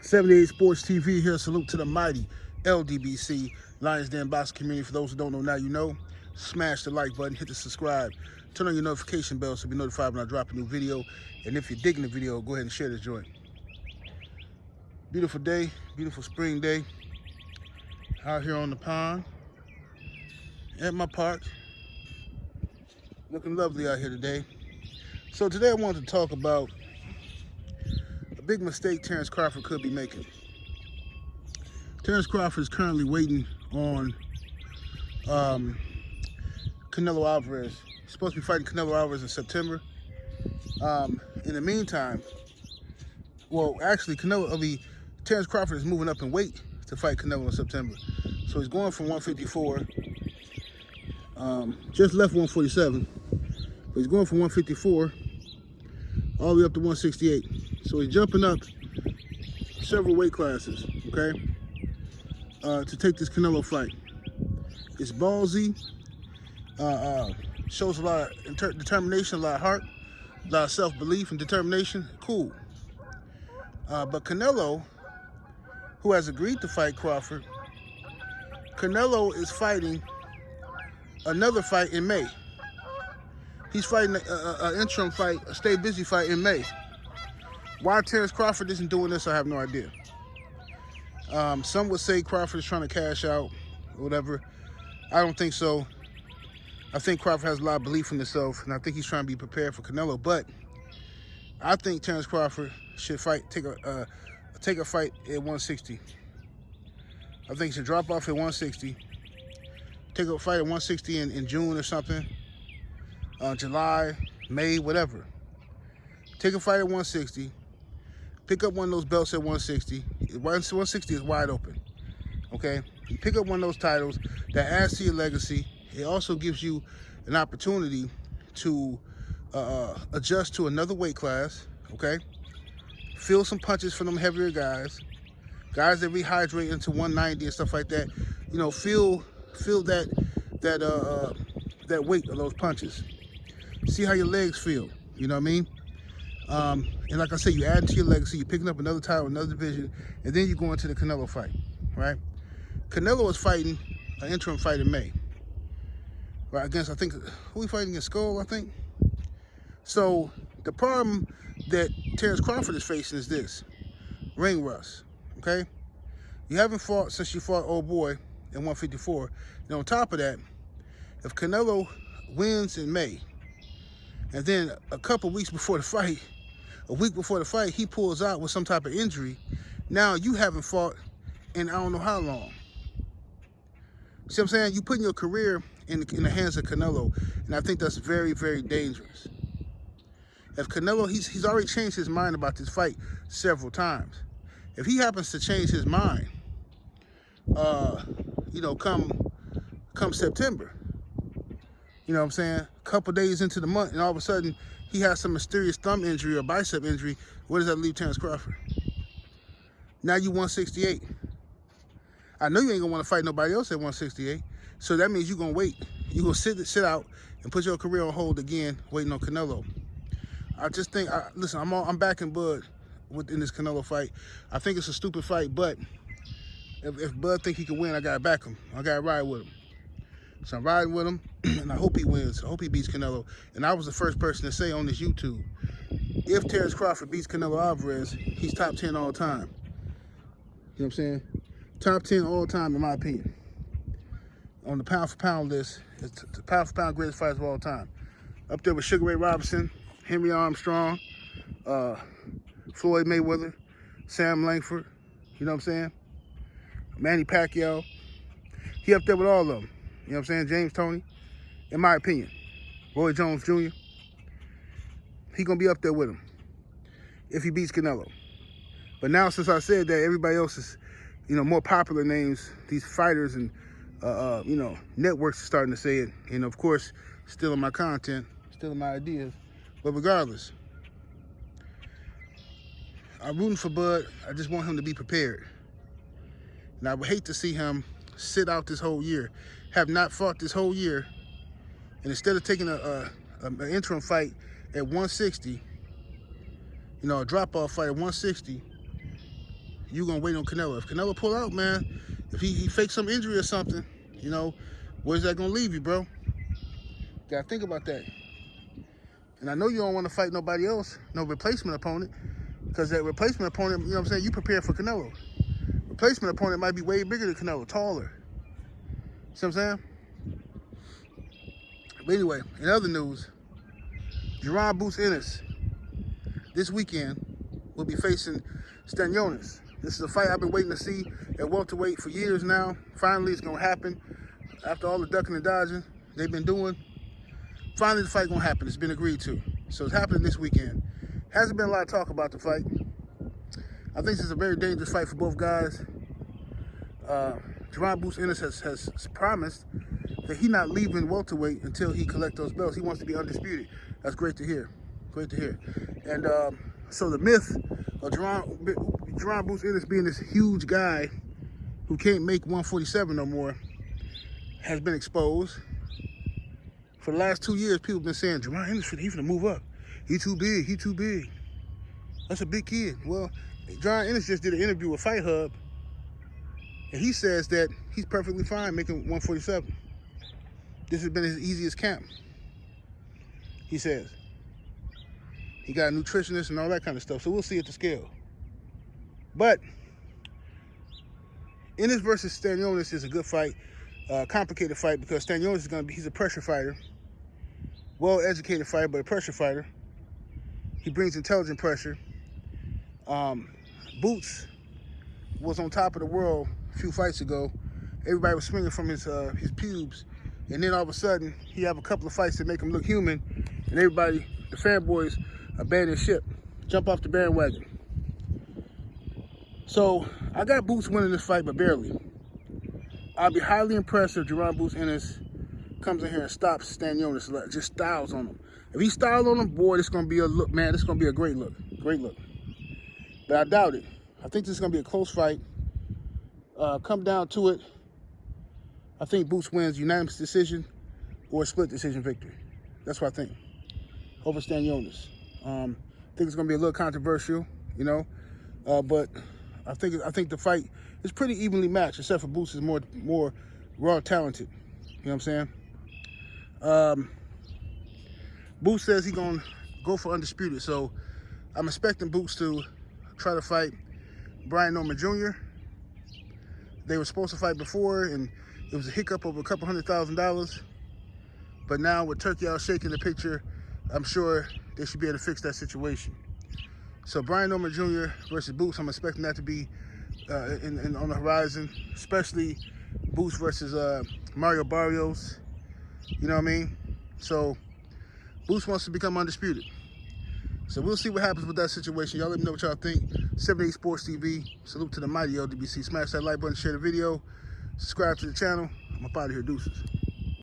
78 Sports TV here. Salute to the mighty LDBC, Lions Den Boxing community. For those who don't know, now you know. Smash the like button, hit the subscribe, turn on your notification bell so you'll be notified when I drop a new video. And if you're digging the video, go ahead and share this joint. Beautiful day, beautiful spring day. Out here on the pond, at my park. Looking lovely out here today. So today I wanted to talk about a big mistake Terrence Crawford could be making. Terrence Crawford is currently waiting on Canelo Alvarez. He's supposed to be fighting Canelo Alvarez in September. In the meantime, well, actually, Terrence Crawford is moving up in weight to fight Canelo in September. So he's going from 154, just left 147, but he's going from 154 all the way up to 168. So he's jumping up several weight classes, okay, to take this Canelo fight. It's ballsy, shows a lot of determination, a lot of heart, a lot of self-belief and determination. Cool. But Canelo, who has agreed to fight Crawford, Canelo is fighting another fight in May. He's fighting an interim fight, a stay busy fight in May. Why Terrence Crawford isn't doing this, I have no idea. Some would say Crawford is trying to cash out or whatever. I don't think so. I think Crawford has a lot of belief in himself, and I think he's trying to be prepared for Canelo. But I think Terrence Crawford should take a fight at 160. I think he should drop off at 160. Take a fight at 160 in June or something. July, May, whatever. Take a fight at 160. Pick up one of those belts at 160. 160 is wide open. Okay? You pick up one of those titles that adds to your legacy. It also gives you an opportunity to adjust to another weight class. Okay? Feel some punches from them heavier guys that rehydrate into 190 and stuff like that. You know, feel that weight of those punches. See how your legs feel. You know what I mean? And like I said, you add to your legacy. You're picking up another title, another division, and then you go into the Canelo fight, right? Canelo is fighting an interim fight in May, right? Against, I think, who we fighting against? Skull, I think. So the problem that Terrence Crawford is facing is this: ring rust. Okay, you haven't fought since you fought old boy in 154. And on top of that, if Canelo wins in May, and then a couple weeks before the fight, a week before the fight, he pulls out with some type of injury, now you haven't fought in I don't know how long. See what I'm saying? You putting your career in the hands of Canelo, and I think that's very, very dangerous. If Canelo, he's already changed his mind about this fight several times. If he happens to change his mind, you know, come September, you know what I'm saying? A couple days into the month, and all of a sudden he has some mysterious thumb injury or bicep injury. Where does that leave Terrence Crawford? Now you 168. I know you ain't gonna want to fight nobody else at 168. So that means you're gonna wait. You're gonna sit out and put your career on hold again, waiting on Canelo. I just think, listen, I'm backing Bud in this Canelo fight. I think it's a stupid fight, but if Bud think he can win, I gotta back him. I gotta ride with him. So I'm riding with him, and I hope he wins. I hope he beats Canelo. And I was the first person to say on this YouTube, if Terrence Crawford beats Canelo Alvarez, he's top 10 all time. You know what I'm saying? Top 10 all time, in my opinion. On the pound for pound list, it's the pound for pound greatest fighters of all time. Up there with Sugar Ray Robinson, Henry Armstrong, Floyd Mayweather, Sam Langford, you know what I'm saying? Manny Pacquiao. He up there with all of them. You know what I'm saying? James Toney, in my opinion. Roy Jones Jr. He gonna be up there with him if he beats Canelo. But now, since I said that, everybody else is, you know, more popular names, these fighters and, you know, networks are starting to say it. And of course, still in my content, still in my ideas. But regardless, I'm rooting for Bud. I just want him to be prepared. And I would hate to see him sit out this whole year, have not fought this whole year, and instead of taking an interim fight at 160, you know, a drop-off fight at 160, you gonna wait on Canelo. If Canelo pull out, man, if he fakes some injury or something, you know, where's that gonna leave you, bro? Gotta think about that. And I know you don't want to fight nobody else, no replacement opponent, because that replacement opponent, you know what I'm saying, you prepare for Canelo. Replacement opponent might be way bigger than Canelo, taller. See what I'm saying? But anyway, in other news, Jaron Ennis this weekend will be facing Stanionis. This is a fight I've been waiting to see at welterweight for years now. Finally, it's gonna happen. After all the ducking and dodging they've been doing, finally the fight gonna happen. It's been agreed to. So it's happening this weekend. Hasn't been a lot of talk about the fight. I think this is a very dangerous fight for both guys. Jaron Ennis has promised that he's not leaving welterweight until he collects those belts. He wants to be undisputed. That's great to hear. Great to hear. And so the myth of Jaron Ennis being this huge guy who can't make 147 no more has been exposed. For the last 2 years, people have been saying, Jaron Ennis, he's gonna move up. He too big, he too big. That's a big kid. Well, Jaron Ennis just did an interview with Fight Hub, and he says that he's perfectly fine making 147. This has been his easiest camp, he says. He got a nutritionist and all that kind of stuff, so we'll see at the scale. But Ennis versus Stanionis is a good fight, complicated fight, because Stanionis is he's a pressure fighter, well-educated fighter, but a pressure fighter. He brings intelligent pressure. Boots was on top of the world a few fights ago. Everybody was swinging from his pubes, and then all of a sudden, he have a couple of fights that make him look human, and everybody, the fanboys, abandon ship, jump off the bandwagon. So I got Boots winning this fight, but barely. I'll be highly impressed if Jaron Ennis comes in here and stops Stanionis, just styles on him. If he styles on him, boy, this is gonna be a look, man. This is gonna be a great look, great look. But I doubt it. I think this is gonna be a close fight. Come down to it, I think Boots wins unanimous decision or a split decision victory. That's what I think. Over Stanionis. I think it's gonna be a little controversial, you know, but I think the fight is pretty evenly matched, except for Boots is more raw talented. You know what I'm saying? Boots says he's gonna go for undisputed, so I'm expecting Boots to try to fight Brian Norman Jr. They were supposed to fight before, and it was a hiccup over a couple $100,000. But now with Turkey out shaking the picture, I'm sure they should be able to fix that situation. So Brian Norman Jr. versus Boots, I'm expecting that to be on the horizon, especially Boots versus Mario Barrios. You know what I mean? So Boots wants to become undisputed. So we'll see what happens with that situation. Y'all let me know what y'all think. 78 Sports TV. Salute to the mighty LDBC. Smash that like button, share the video, subscribe to the channel. I'm up out of here. Deuces.